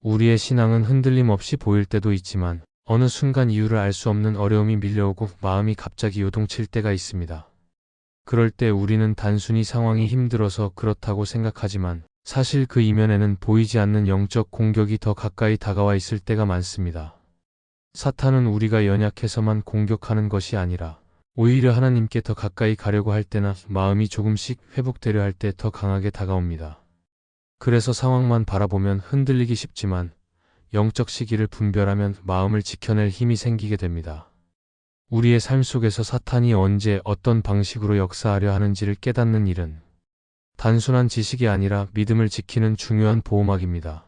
우리의 신앙은 흔들림 없이 보일 때도 있지만 어느 순간 이유를 알 수 없는 어려움이 밀려오고 마음이 갑자기 요동칠 때가 있습니다. 그럴 때 우리는 단순히 상황이 힘들어서 그렇다고 생각하지만 사실 그 이면에는 보이지 않는 영적 공격이 더 가까이 다가와 있을 때가 많습니다. 사탄은 우리가 연약해서만 공격하는 것이 아니라 오히려 하나님께 더 가까이 가려고 할 때나 마음이 조금씩 회복되려 할 때 더 강하게 다가옵니다. 그래서 상황만 바라보면 흔들리기 쉽지만 영적 시기를 분별하면 마음을 지켜낼 힘이 생기게 됩니다. 우리의 삶 속에서 사탄이 언제 어떤 방식으로 역사하려 하는지를 깨닫는 일은 단순한 지식이 아니라 믿음을 지키는 중요한 보호막입니다.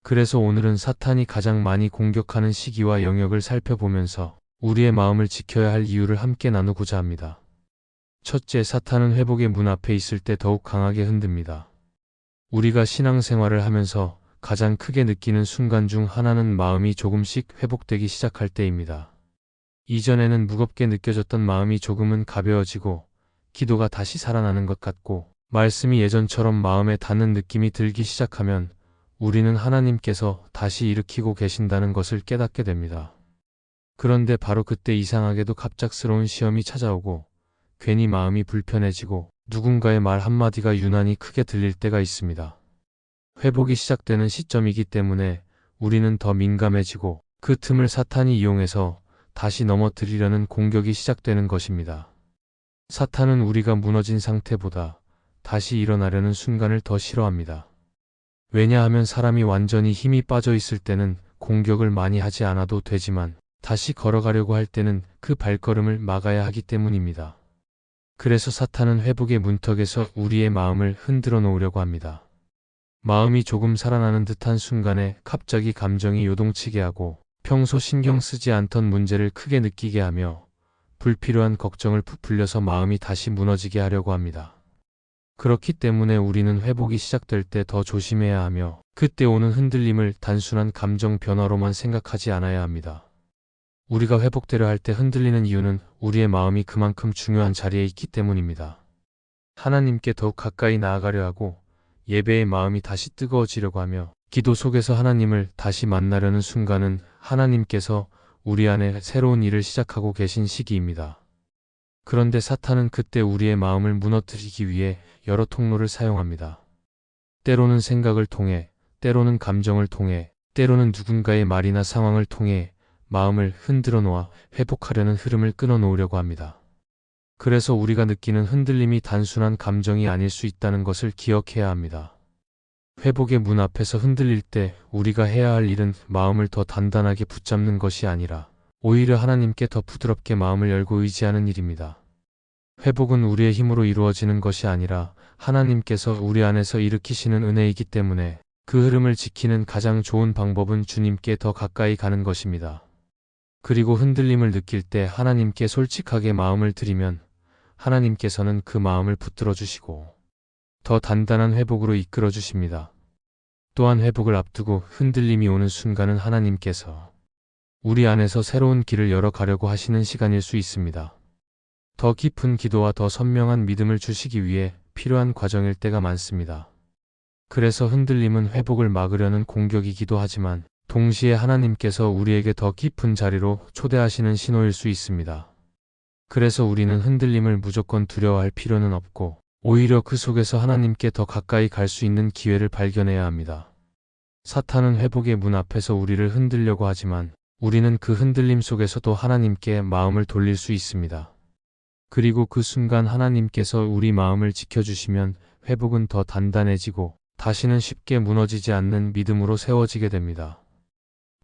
그래서 오늘은 사탄이 가장 많이 공격하는 시기와 영역을 살펴보면서 우리의 마음을 지켜야 할 이유를 함께 나누고자 합니다. 첫째, 사탄은 회복의 문 앞에 있을 때 더욱 강하게 흔듭니다. 우리가 신앙생활을 하면서 가장 크게 느끼는 순간 중 하나는 마음이 조금씩 회복되기 시작할 때입니다. 이전에는 무겁게 느껴졌던 마음이 조금은 가벼워지고 기도가 다시 살아나는 것 같고 말씀이 예전처럼 마음에 닿는 느낌이 들기 시작하면 우리는 하나님께서 다시 일으키고 계신다는 것을 깨닫게 됩니다. 그런데 바로 그때 이상하게도 갑작스러운 시험이 찾아오고 괜히 마음이 불편해지고 누군가의 말 한마디가 유난히 크게 들릴 때가 있습니다. 회복이 시작되는 시점이기 때문에 우리는 더 민감해지고 그 틈을 사탄이 이용해서 다시 넘어뜨리려는 공격이 시작되는 것입니다. 사탄은 우리가 무너진 상태보다 다시 일어나려는 순간을 더 싫어합니다. 왜냐하면 사람이 완전히 힘이 빠져 있을 때는 공격을 많이 하지 않아도 되지만 다시 걸어가려고 할 때는 그 발걸음을 막아야 하기 때문입니다. 그래서 사탄은 회복의 문턱에서 우리의 마음을 흔들어 놓으려고 합니다. 마음이 조금 살아나는 듯한 순간에 갑자기 감정이 요동치게 하고 평소 신경 쓰지 않던 문제를 크게 느끼게 하며 불필요한 걱정을 부풀려서 마음이 다시 무너지게 하려고 합니다. 그렇기 때문에 우리는 회복이 시작될 때 더 조심해야 하며 그때 오는 흔들림을 단순한 감정 변화로만 생각하지 않아야 합니다. 우리가 회복되려 할 때 흔들리는 이유는 우리의 마음이 그만큼 중요한 자리에 있기 때문입니다. 하나님께 더욱 가까이 나아가려 하고 예배의 마음이 다시 뜨거워지려고 하며 기도 속에서 하나님을 다시 만나려는 순간은 하나님께서 우리 안에 새로운 일을 시작하고 계신 시기입니다. 그런데 사탄은 그때 우리의 마음을 무너뜨리기 위해 여러 통로를 사용합니다. 때로는 생각을 통해, 때로는 감정을 통해, 때로는 누군가의 말이나 상황을 통해 마음을 흔들어 놓아 회복하려는 흐름을 끊어 놓으려고 합니다. 그래서 우리가 느끼는 흔들림이 단순한 감정이 아닐 수 있다는 것을 기억해야 합니다. 회복의 문 앞에서 흔들릴 때 우리가 해야 할 일은 마음을 더 단단하게 붙잡는 것이 아니라 오히려 하나님께 더 부드럽게 마음을 열고 의지하는 일입니다. 회복은 우리의 힘으로 이루어지는 것이 아니라 하나님께서 우리 안에서 일으키시는 은혜이기 때문에 그 흐름을 지키는 가장 좋은 방법은 주님께 더 가까이 가는 것입니다. 그리고 흔들림을 느낄 때 하나님께 솔직하게 마음을 드리면 하나님께서는 그 마음을 붙들어 주시고 더 단단한 회복으로 이끌어 주십니다. 또한 회복을 앞두고 흔들림이 오는 순간은 하나님께서 우리 안에서 새로운 길을 열어가려고 하시는 시간일 수 있습니다. 더 깊은 기도와 더 선명한 믿음을 주시기 위해 필요한 과정일 때가 많습니다. 그래서 흔들림은 회복을 막으려는 공격이기도 하지만 동시에 하나님께서 우리에게 더 깊은 자리로 초대하시는 신호일 수 있습니다. 그래서 우리는 흔들림을 무조건 두려워할 필요는 없고 오히려 그 속에서 하나님께 더 가까이 갈 수 있는 기회를 발견해야 합니다. 사탄은 회복의 문 앞에서 우리를 흔들려고 하지만 우리는 그 흔들림 속에서도 하나님께 마음을 돌릴 수 있습니다. 그리고 그 순간 하나님께서 우리 마음을 지켜주시면 회복은 더 단단해지고 다시는 쉽게 무너지지 않는 믿음으로 세워지게 됩니다.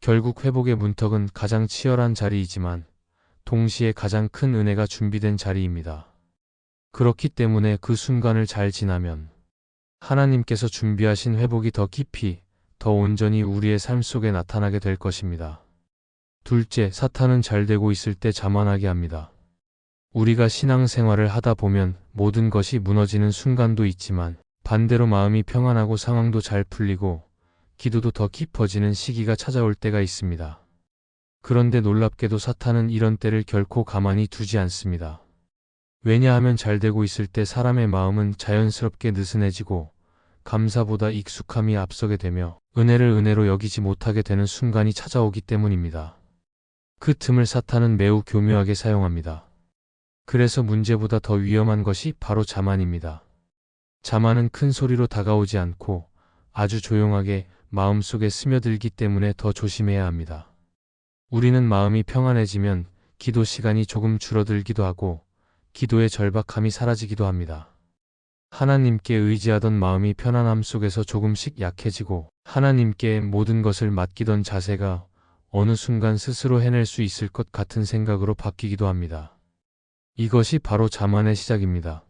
결국 회복의 문턱은 가장 치열한 자리이지만 동시에 가장 큰 은혜가 준비된 자리입니다. 그렇기 때문에 그 순간을 잘 지나면 하나님께서 준비하신 회복이 더 깊이, 더 온전히 우리의 삶 속에 나타나게 될 것입니다. 둘째, 사탄은 잘 되고 있을 때 자만하게 합니다. 우리가 신앙생활을 하다 보면 모든 것이 무너지는 순간도 있지만 반대로 마음이 평안하고 상황도 잘 풀리고 기도도 더 깊어지는 시기가 찾아올 때가 있습니다. 그런데 놀랍게도 사탄은 이런 때를 결코 가만히 두지 않습니다. 왜냐하면 잘 되고 있을 때 사람의 마음은 자연스럽게 느슨해지고 감사보다 익숙함이 앞서게 되며 은혜를 은혜로 여기지 못하게 되는 순간이 찾아오기 때문입니다. 그 틈을 사탄은 매우 교묘하게 사용합니다. 그래서 문제보다 더 위험한 것이 바로 자만입니다. 자만은 큰 소리로 다가오지 않고 아주 조용하게 마음속에 스며들기 때문에 더 조심해야 합니다. 우리는 마음이 평안해지면 기도 시간이 조금 줄어들기도 하고 기도의 절박함이 사라지기도 합니다. 하나님께 의지하던 마음이 편안함 속에서 조금씩 약해지고 하나님께 모든 것을 맡기던 자세가 어느 순간 스스로 해낼 수 있을 것 같은 생각으로 바뀌기도 합니다. 이것이 바로 자만의 시작입니다.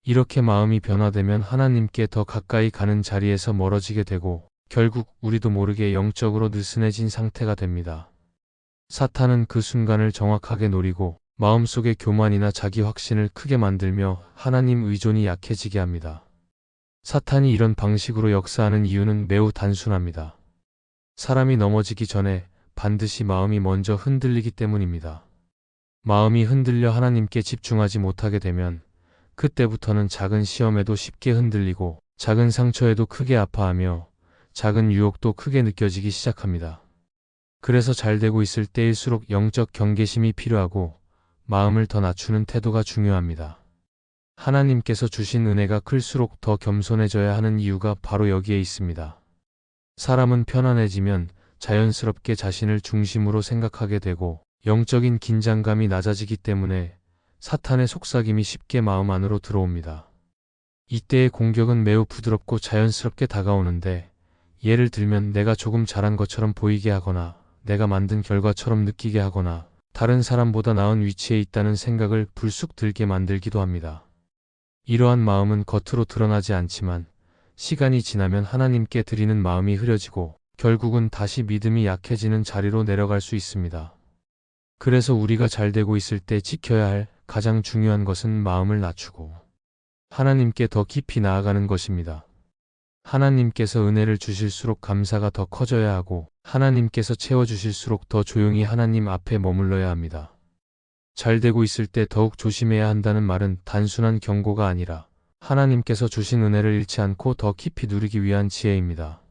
이렇게 마음이 변화되면 하나님께 더 가까이 가는 자리에서 멀어지게 되고 결국 우리도 모르게 영적으로 느슨해진 상태가 됩니다. 사탄은 그 순간을 정확하게 노리고 마음속의 교만이나 자기 확신을 크게 만들며 하나님 의존이 약해지게 합니다. 사탄이 이런 방식으로 역사하는 이유는 매우 단순합니다. 사람이 넘어지기 전에 반드시 마음이 먼저 흔들리기 때문입니다. 마음이 흔들려 하나님께 집중하지 못하게 되면 그때부터는 작은 시험에도 쉽게 흔들리고 작은 상처에도 크게 아파하며 작은 유혹도 크게 느껴지기 시작합니다. 그래서 잘 되고 있을 때일수록 영적 경계심이 필요하고 마음을 더 낮추는 태도가 중요합니다. 하나님께서 주신 은혜가 클수록 더 겸손해져야 하는 이유가 바로 여기에 있습니다. 사람은 편안해지면 자연스럽게 자신을 중심으로 생각하게 되고 영적인 긴장감이 낮아지기 때문에 사탄의 속삭임이 쉽게 마음 안으로 들어옵니다. 이때의 공격은 매우 부드럽고 자연스럽게 다가오는데 예를 들면 내가 조금 잘한 것처럼 보이게 하거나 내가 만든 결과처럼 느끼게 하거나 다른 사람보다 나은 위치에 있다는 생각을 불쑥 들게 만들기도 합니다. 이러한 마음은 겉으로 드러나지 않지만 시간이 지나면 하나님께 드리는 마음이 흐려지고 결국은 다시 믿음이 약해지는 자리로 내려갈 수 있습니다. 그래서 우리가 잘 되고 있을 때 지켜야 할 가장 중요한 것은 마음을 낮추고 하나님께 더 깊이 나아가는 것입니다. 하나님께서 은혜를 주실수록 감사가 더 커져야 하고 하나님께서 채워주실수록 더 조용히 하나님 앞에 머물러야 합니다. 잘 되고 있을 때 더욱 조심해야 한다는 말은 단순한 경고가 아니라 하나님께서 주신 은혜를 잃지 않고 더 깊이 누리기 위한 지혜입니다.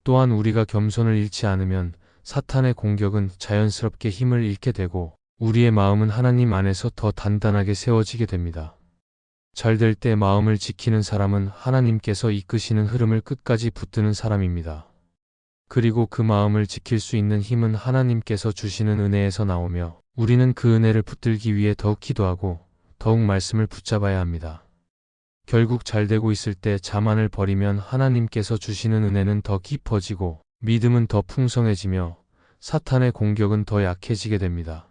또한 우리가 겸손을 잃지 않으면 사탄의 공격은 자연스럽게 힘을 잃게 되고 우리의 마음은 하나님 안에서 더 단단하게 세워지게 됩니다. 잘 될 때 마음을 지키는 사람은 하나님께서 이끄시는 흐름을 끝까지 붙드는 사람입니다. 그리고 그 마음을 지킬 수 있는 힘은 하나님께서 주시는 은혜에서 나오며 우리는 그 은혜를 붙들기 위해 더욱 기도하고 더욱 말씀을 붙잡아야 합니다. 결국 잘 되고 있을 때 자만을 버리면 하나님께서 주시는 은혜는 더 깊어지고 믿음은 더 풍성해지며 사탄의 공격은 더 약해지게 됩니다.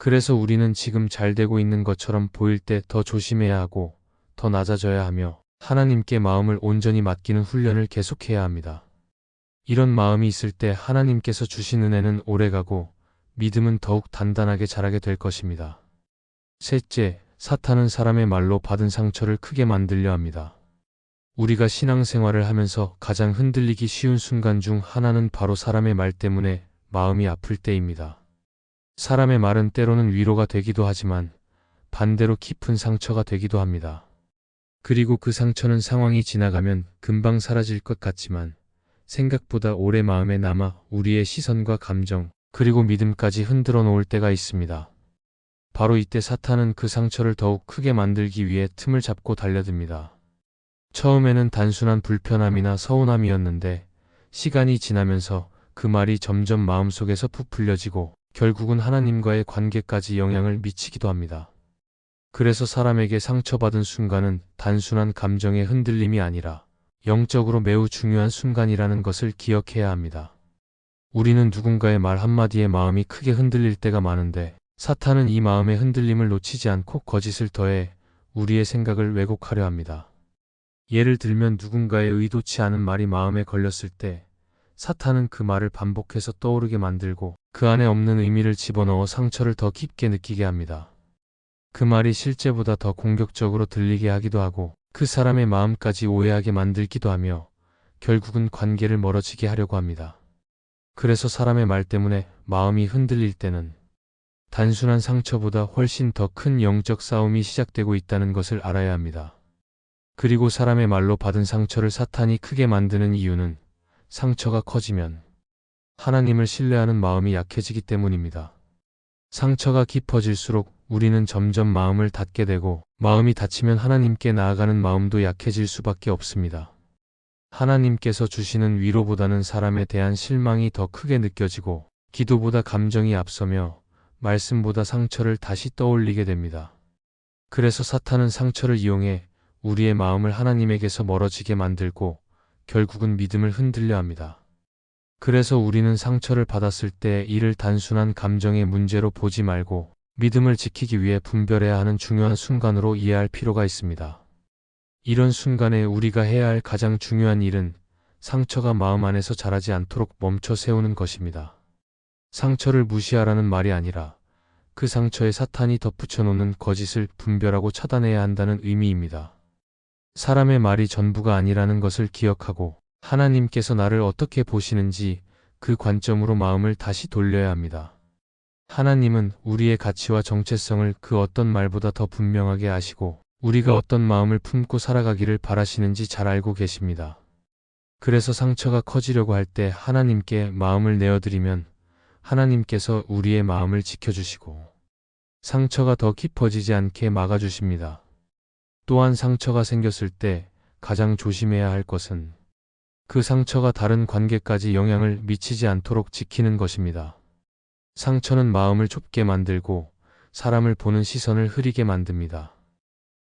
그래서 우리는 지금 잘 되고 있는 것처럼 보일 때 더 조심해야 하고 더 낮아져야 하며 하나님께 마음을 온전히 맡기는 훈련을 계속해야 합니다. 이런 마음이 있을 때 하나님께서 주신 은혜는 오래가고 믿음은 더욱 단단하게 자라게 될 것입니다. 셋째, 사탄은 사람의 말로 받은 상처를 크게 만들려 합니다. 우리가 신앙생활을 하면서 가장 흔들리기 쉬운 순간 중 하나는 바로 사람의 말 때문에 마음이 아플 때입니다. 사람의 말은 때로는 위로가 되기도 하지만 반대로 깊은 상처가 되기도 합니다. 그리고 그 상처는 상황이 지나가면 금방 사라질 것 같지만 생각보다 오래 마음에 남아 우리의 시선과 감정 그리고 믿음까지 흔들어 놓을 때가 있습니다. 바로 이때 사탄은 그 상처를 더욱 크게 만들기 위해 틈을 잡고 달려듭니다. 처음에는 단순한 불편함이나 서운함이었는데 시간이 지나면서 그 말이 점점 마음속에서 부풀려지고 결국은 하나님과의 관계까지 영향을 미치기도 합니다. 그래서 사람에게 상처받은 순간은 단순한 감정의 흔들림이 아니라 영적으로 매우 중요한 순간이라는 것을 기억해야 합니다. 우리는 누군가의 말 한마디에 마음이 크게 흔들릴 때가 많은데 사탄은 이 마음의 흔들림을 놓치지 않고 거짓을 더해 우리의 생각을 왜곡하려 합니다. 예를 들면 누군가의 의도치 않은 말이 마음에 걸렸을 때 사탄은 그 말을 반복해서 떠오르게 만들고 그 안에 없는 의미를 집어넣어 상처를 더 깊게 느끼게 합니다. 그 말이 실제보다 더 공격적으로 들리게 하기도 하고 그 사람의 마음까지 오해하게 만들기도 하며 결국은 관계를 멀어지게 하려고 합니다. 그래서 사람의 말 때문에 마음이 흔들릴 때는 단순한 상처보다 훨씬 더 큰 영적 싸움이 시작되고 있다는 것을 알아야 합니다. 그리고 사람의 말로 받은 상처를 사탄이 크게 만드는 이유는 상처가 커지면 하나님을 신뢰하는 마음이 약해지기 때문입니다. 상처가 깊어질수록 우리는 점점 마음을 닫게 되고 마음이 닫히면 하나님께 나아가는 마음도 약해질 수밖에 없습니다. 하나님께서 주시는 위로보다는 사람에 대한 실망이 더 크게 느껴지고 기도보다 감정이 앞서며 말씀보다 상처를 다시 떠올리게 됩니다. 그래서 사탄은 상처를 이용해 우리의 마음을 하나님에게서 멀어지게 만들고 결국은 믿음을 흔들려 합니다. 그래서 우리는 상처를 받았을 때 이를 단순한 감정의 문제로 보지 말고 믿음을 지키기 위해 분별해야 하는 중요한 순간으로 이해할 필요가 있습니다. 이런 순간에 우리가 해야 할 가장 중요한 일은 상처가 마음 안에서 자라지 않도록 멈춰 세우는 것입니다. 상처를 무시하라는 말이 아니라 그 상처에 사탄이 덧붙여 놓는 거짓을 분별하고 차단해야 한다는 의미입니다. 사람의 말이 전부가 아니라는 것을 기억하고 하나님께서 나를 어떻게 보시는지 그 관점으로 마음을 다시 돌려야 합니다. 하나님은 우리의 가치와 정체성을 그 어떤 말보다 더 분명하게 아시고 우리가 어떤 마음을 품고 살아가기를 바라시는지 잘 알고 계십니다. 그래서 상처가 커지려고 할 때 하나님께 마음을 내어드리면 하나님께서 우리의 마음을 지켜주시고 상처가 더 깊어지지 않게 막아주십니다. 또한 상처가 생겼을 때 가장 조심해야 할 것은 그 상처가 다른 관계까지 영향을 미치지 않도록 지키는 것입니다. 상처는 마음을 좁게 만들고 사람을 보는 시선을 흐리게 만듭니다.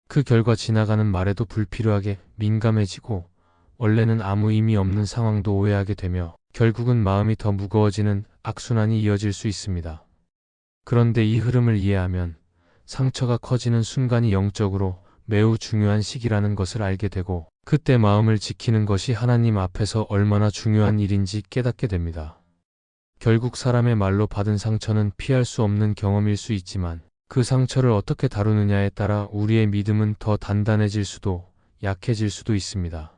그 결과 지나가는 말에도 불필요하게 민감해지고 원래는 아무 의미 없는 상황도 오해하게 되며 결국은 마음이 더 무거워지는 악순환이 이어질 수 있습니다. 그런데 이 흐름을 이해하면 상처가 커지는 순간이 영적으로 매우 중요한 시기라는 것을 알게 되고 그때 마음을 지키는 것이 하나님 앞에서 얼마나 중요한 일인지 깨닫게 됩니다. 결국 사람의 말로 받은 상처는 피할 수 없는 경험일 수 있지만 그 상처를 어떻게 다루느냐에 따라 우리의 믿음은 더 단단해질 수도 약해질 수도 있습니다.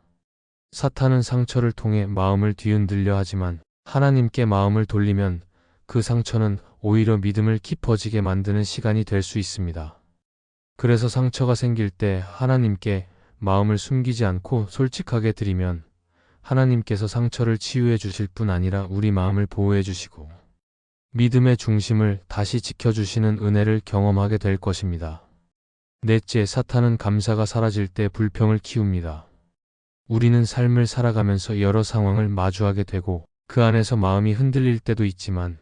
사탄은 상처를 통해 마음을 뒤흔들려 하지만 하나님께 마음을 돌리면 그 상처는 오히려 믿음을 깊어지게 만드는 시간이 될 수 있습니다. 그래서 상처가 생길 때 하나님께 마음을 숨기지 않고 솔직하게 드리면 하나님께서 상처를 치유해 주실 뿐 아니라 우리 마음을 보호해 주시고 믿음의 중심을 다시 지켜주시는 은혜를 경험하게 될 것입니다. 넷째, 사탄은 감사가 사라질 때 불평을 키웁니다. 우리는 삶을 살아가면서 여러 상황을 마주하게 되고 그 안에서 마음이 흔들릴 때도 있지만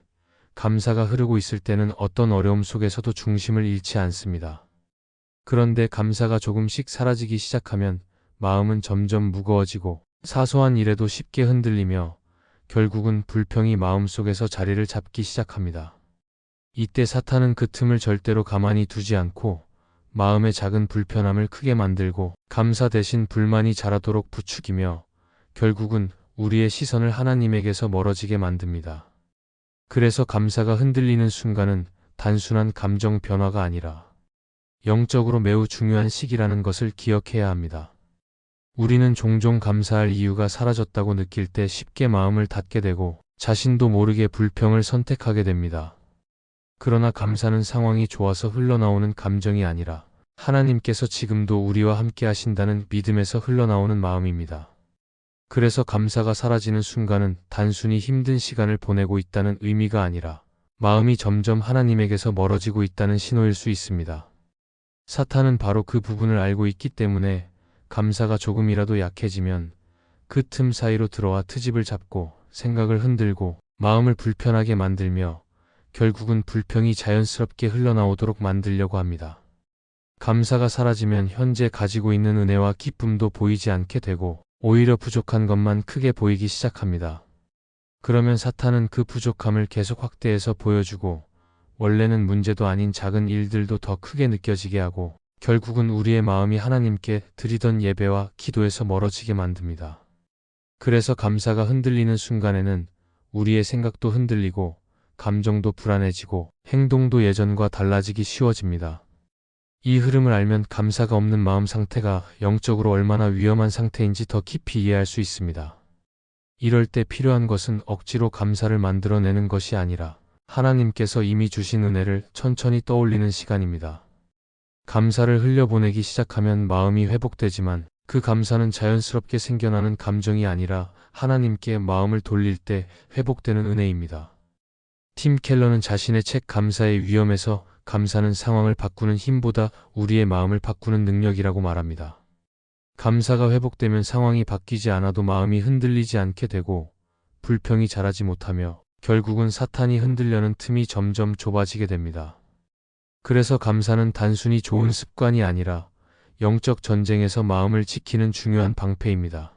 감사가 흐르고 있을 때는 어떤 어려움 속에서도 중심을 잃지 않습니다. 그런데 감사가 조금씩 사라지기 시작하면 마음은 점점 무거워지고 사소한 일에도 쉽게 흔들리며 결국은 불평이 마음속에서 자리를 잡기 시작합니다. 이때 사탄은 그 틈을 절대로 가만히 두지 않고 마음의 작은 불편함을 크게 만들고 감사 대신 불만이 자라도록 부추기며 결국은 우리의 시선을 하나님에게서 멀어지게 만듭니다. 그래서 감사가 흔들리는 순간은 단순한 감정 변화가 아니라 영적으로 매우 중요한 시기라는 것을 기억해야 합니다. 우리는 종종 감사할 이유가 사라졌다고 느낄 때 쉽게 마음을 닫게 되고 자신도 모르게 불평을 선택하게 됩니다. 그러나 감사는 상황이 좋아서 흘러나오는 감정이 아니라 하나님께서 지금도 우리와 함께 하신다는 믿음에서 흘러나오는 마음입니다. 그래서 감사가 사라지는 순간은 단순히 힘든 시간을 보내고 있다는 의미가 아니라 마음이 점점 하나님에게서 멀어지고 있다는 신호일 수 있습니다. 사탄은 바로 그 부분을 알고 있기 때문에 감사가 조금이라도 약해지면 그 틈 사이로 들어와 트집을 잡고 생각을 흔들고 마음을 불편하게 만들며 결국은 불평이 자연스럽게 흘러나오도록 만들려고 합니다. 감사가 사라지면 현재 가지고 있는 은혜와 기쁨도 보이지 않게 되고 오히려 부족한 것만 크게 보이기 시작합니다. 그러면 사탄은 그 부족함을 계속 확대해서 보여주고 원래는 문제도 아닌 작은 일들도 더 크게 느껴지게 하고 결국은 우리의 마음이 하나님께 드리던 예배와 기도에서 멀어지게 만듭니다. 그래서 감사가 흔들리는 순간에는 우리의 생각도 흔들리고 감정도 불안해지고 행동도 예전과 달라지기 쉬워집니다. 이 흐름을 알면 감사가 없는 마음 상태가 영적으로 얼마나 위험한 상태인지 더 깊이 이해할 수 있습니다. 이럴 때 필요한 것은 억지로 감사를 만들어내는 것이 아니라 하나님께서 이미 주신 은혜를 천천히 떠올리는 시간입니다. 감사를 흘려보내기 시작하면 마음이 회복되지만 그 감사는 자연스럽게 생겨나는 감정이 아니라 하나님께 마음을 돌릴 때 회복되는 은혜입니다. 팀 켈러는 자신의 책 감사의 위험에서 감사는 상황을 바꾸는 힘보다 우리의 마음을 바꾸는 능력이라고 말합니다. 감사가 회복되면 상황이 바뀌지 않아도 마음이 흔들리지 않게 되고 불평이 자라지 못하며 결국은 사탄이 흔들려는 틈이 점점 좁아지게 됩니다. 그래서 감사는 단순히 좋은 습관이 아니라 영적 전쟁에서 마음을 지키는 중요한 방패입니다.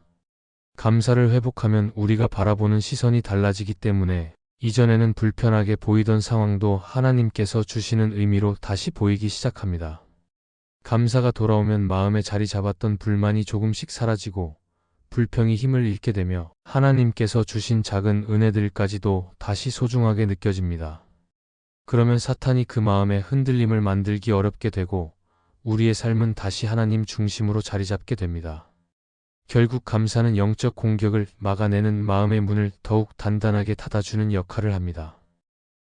감사를 회복하면 우리가 바라보는 시선이 달라지기 때문에 이전에는 불편하게 보이던 상황도 하나님께서 주시는 의미로 다시 보이기 시작합니다. 감사가 돌아오면 마음에 자리 잡았던 불만이 조금씩 사라지고 불평이 힘을 잃게 되며 하나님께서 주신 작은 은혜들까지도 다시 소중하게 느껴집니다. 그러면 사탄이 그 마음에 흔들림을 만들기 어렵게 되고 우리의 삶은 다시 하나님 중심으로 자리 잡게 됩니다. 결국 감사는 영적 공격을 막아내는 마음의 문을 더욱 단단하게 닫아주는 역할을 합니다.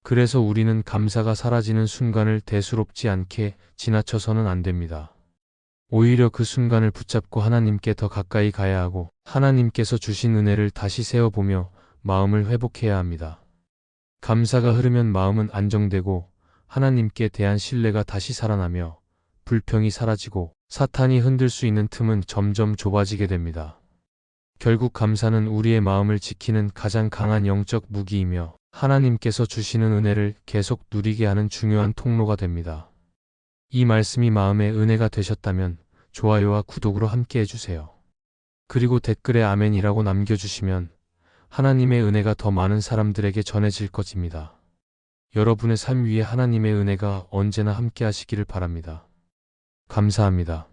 그래서 우리는 감사가 사라지는 순간을 대수롭지 않게 지나쳐서는 안 됩니다. 오히려 그 순간을 붙잡고 하나님께 더 가까이 가야 하고 하나님께서 주신 은혜를 다시 세어보며 마음을 회복해야 합니다. 감사가 흐르면 마음은 안정되고 하나님께 대한 신뢰가 다시 살아나며 불평이 사라지고 사탄이 흔들 수 있는 틈은 점점 좁아지게 됩니다. 결국 감사는 우리의 마음을 지키는 가장 강한 영적 무기이며 하나님께서 주시는 은혜를 계속 누리게 하는 중요한 통로가 됩니다. 이 말씀이 마음의 은혜가 되셨다면 좋아요와 구독으로 함께 해주세요. 그리고 댓글에 아멘이라고 남겨주시면 하나님의 은혜가 더 많은 사람들에게 전해질 것입니다. 여러분의 삶 위에 하나님의 은혜가 언제나 함께 하시기를 바랍니다. 감사합니다.